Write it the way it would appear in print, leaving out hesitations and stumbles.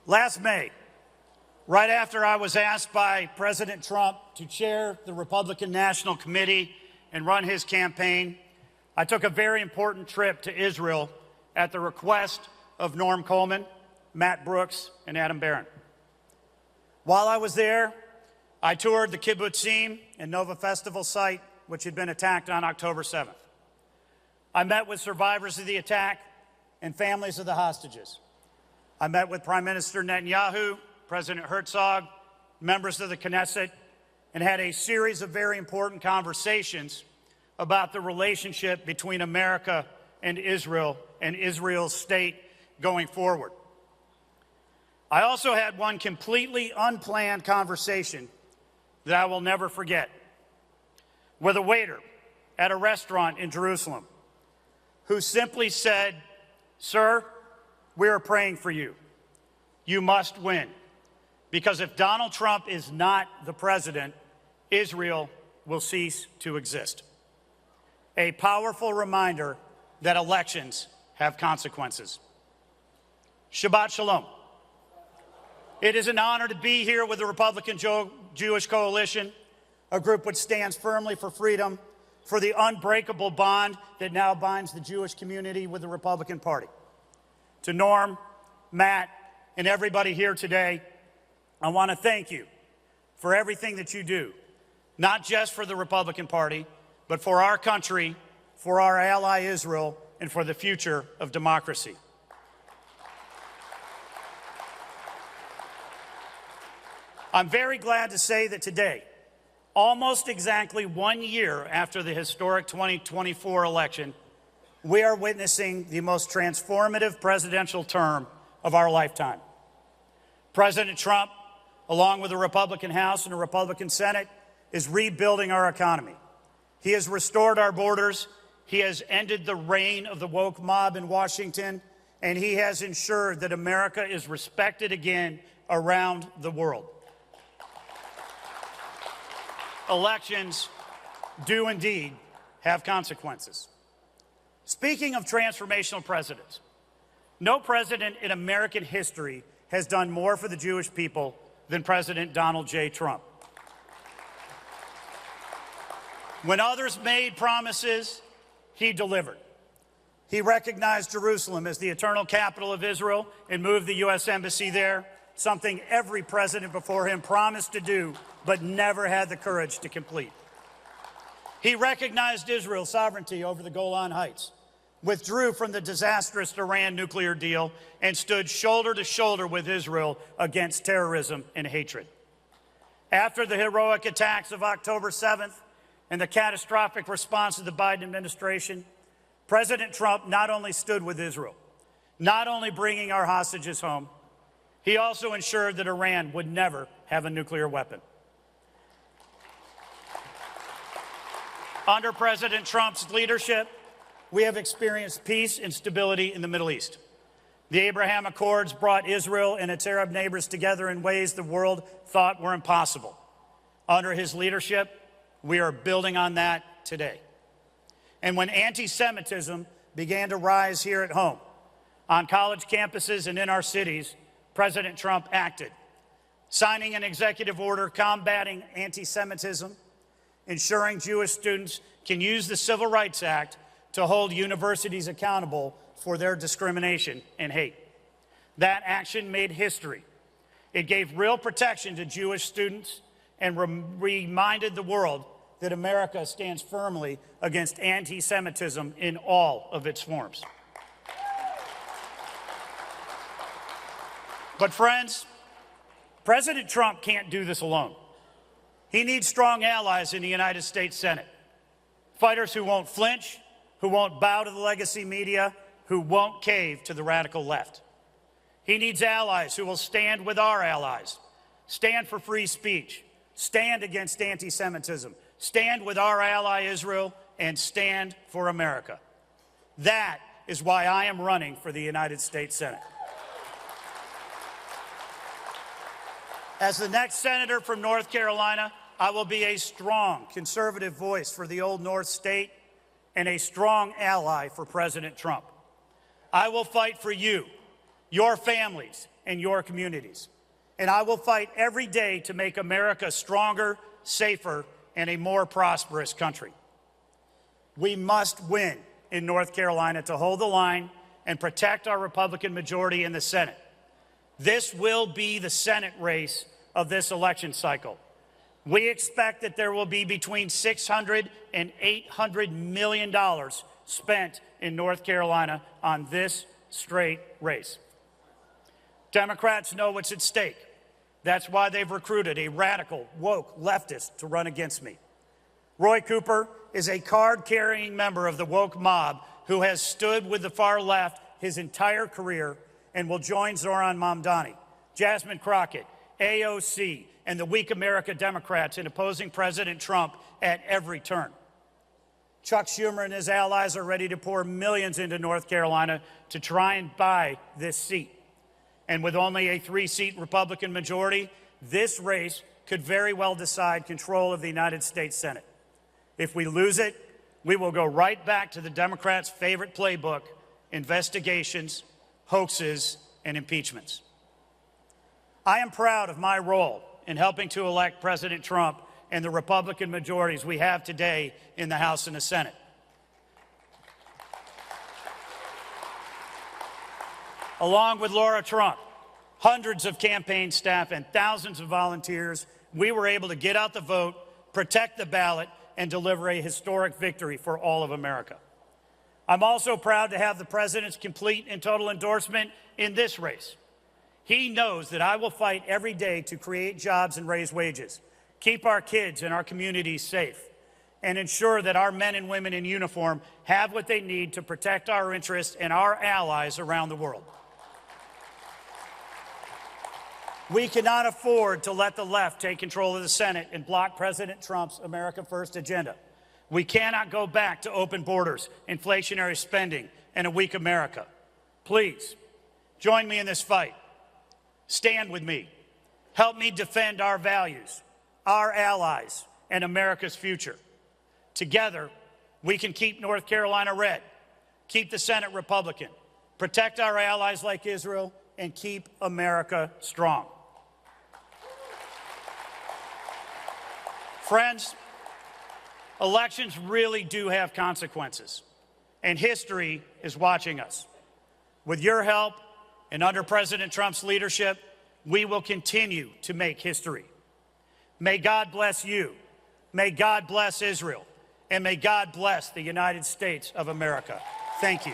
Last May, right after I was asked by President Trump to chair the Republican National Committee and run his campaign, I took a very important trip to Israel at the request of Norm Coleman, Matt Brooks, and Adam Barron. While I was there, I toured the kibbutzim and Nova Festival site, which had been attacked on October 7th. I met with survivors of the attack and families of the hostages. I met with Prime Minister Netanyahu, President Herzog, members of the Knesset, and had a series of very important conversations about the relationship between America and Israel's state going forward. I also had one completely unplanned conversation that I will never forget with a waiter at a restaurant in Jerusalem who simply said, "Sir, we are praying for you. You must win. Because if Donald Trump is not the president, Israel will cease to exist." A powerful reminder that elections have consequences. Shabbat Shalom. It is an honor to be here with the Republican Jewish Coalition, a group which stands firmly for freedom, for the unbreakable bond that now binds the Jewish community with the Republican Party. To Norm, Matt, and everybody here today, I want to thank you for everything that you do, not just for the Republican Party, but for our country, for our ally Israel, and for the future of democracy. I'm very glad to say that today, almost exactly 1 year after the historic 2024 election, we are witnessing the most transformative presidential term of our lifetime. President Trump, along with the Republican House and the Republican Senate, is rebuilding our economy. He has restored our borders. He has ended the reign of the woke mob in Washington, and he has ensured that America is respected again around the world. Elections do indeed have consequences. Speaking of transformational presidents, no president in American history has done more for the Jewish people than President Donald J. Trump. When others made promises, he delivered. He recognized Jerusalem as the eternal capital of Israel and moved the U.S. Embassy there, something every president before him promised to do but never had the courage to complete. He recognized Israel's sovereignty over the Golan Heights, withdrew from the disastrous Iran nuclear deal, and stood shoulder to shoulder with Israel against terrorism and hatred. After the heroic attacks of October 7th and the catastrophic response of the Biden administration, President Trump not only stood with Israel, not only bringing our hostages home, he also ensured that Iran would never have a nuclear weapon. Under President Trump's leadership, we have experienced peace and stability in the Middle East. The Abraham Accords brought Israel and its Arab neighbors together in ways the world thought were impossible. Under his leadership, we are building on that today. And when anti-Semitism began to rise here at home, on college campuses and in our cities, President Trump acted, signing an executive order combating anti-Semitism, ensuring Jewish students can use the Civil Rights Act to hold universities accountable for their discrimination and hate. That action made history. It gave real protection to Jewish students and reminded the world that America stands firmly against anti-Semitism in all of its forms. But friends, President Trump can't do this alone. He needs strong allies in the United States Senate. Fighters who won't flinch, who won't bow to the legacy media, who won't cave to the radical left. He needs allies who will stand with our allies, stand for free speech, stand against anti-Semitism, stand with our ally Israel, and stand for America. That is why I am running for the United States Senate. As the next senator from North Carolina, I will be a strong conservative voice for the Old North State and a strong ally for President Trump. I will fight for you, your families, in your communities. And I will fight every day to make America stronger, safer, and a more prosperous country. We must win in North Carolina to hold the line and protect our Republican majority in the Senate. This will be the Senate race of this election cycle. We expect that there will be between $600 and $800 million spent in North Carolina on this straight race. Democrats know what's at stake. That's why they've recruited a radical, woke leftist to run against me. Roy Cooper is a card-carrying member of the woke mob who has stood with the far left his entire career and will join Zoran Mamdani, Jasmine Crockett, AOC, and the weak America Democrats in opposing President Trump at every turn. Chuck Schumer and his allies are ready to pour millions into North Carolina to try and buy this seat. And with only a 3-seat Republican majority, this race could very well decide control of the United States Senate. If we lose it, we will go right back to the Democrats' favorite playbook: investigations, hoaxes, and impeachments. I am proud of my role in helping to elect President Trump and the Republican majorities we have today in the House and the Senate. Along with Laura Trump, hundreds of campaign staff, and thousands of volunteers, we were able to get out the vote, protect the ballot, and deliver a historic victory for all of America. I'm also proud to have the President's complete and total endorsement in this race. He knows that I will fight every day to create jobs and raise wages, keep our kids and our communities safe, and ensure that our men and women in uniform have what they need to protect our interests and our allies around the world. We cannot afford to let the left take control of the Senate and block President Trump's America First agenda. We cannot go back to open borders, inflationary spending, and a weak America. Please, join me in this fight. Stand with me. Help me defend our values, our allies, and America's future. Together, we can keep North Carolina red, keep the Senate Republican, protect our allies like Israel, and keep America strong. Friends, elections really do have consequences, and history is watching us. With your help and under President Trump's leadership, we will continue to make history. May God bless you, may God bless Israel, and may God bless the United States of America. Thank you.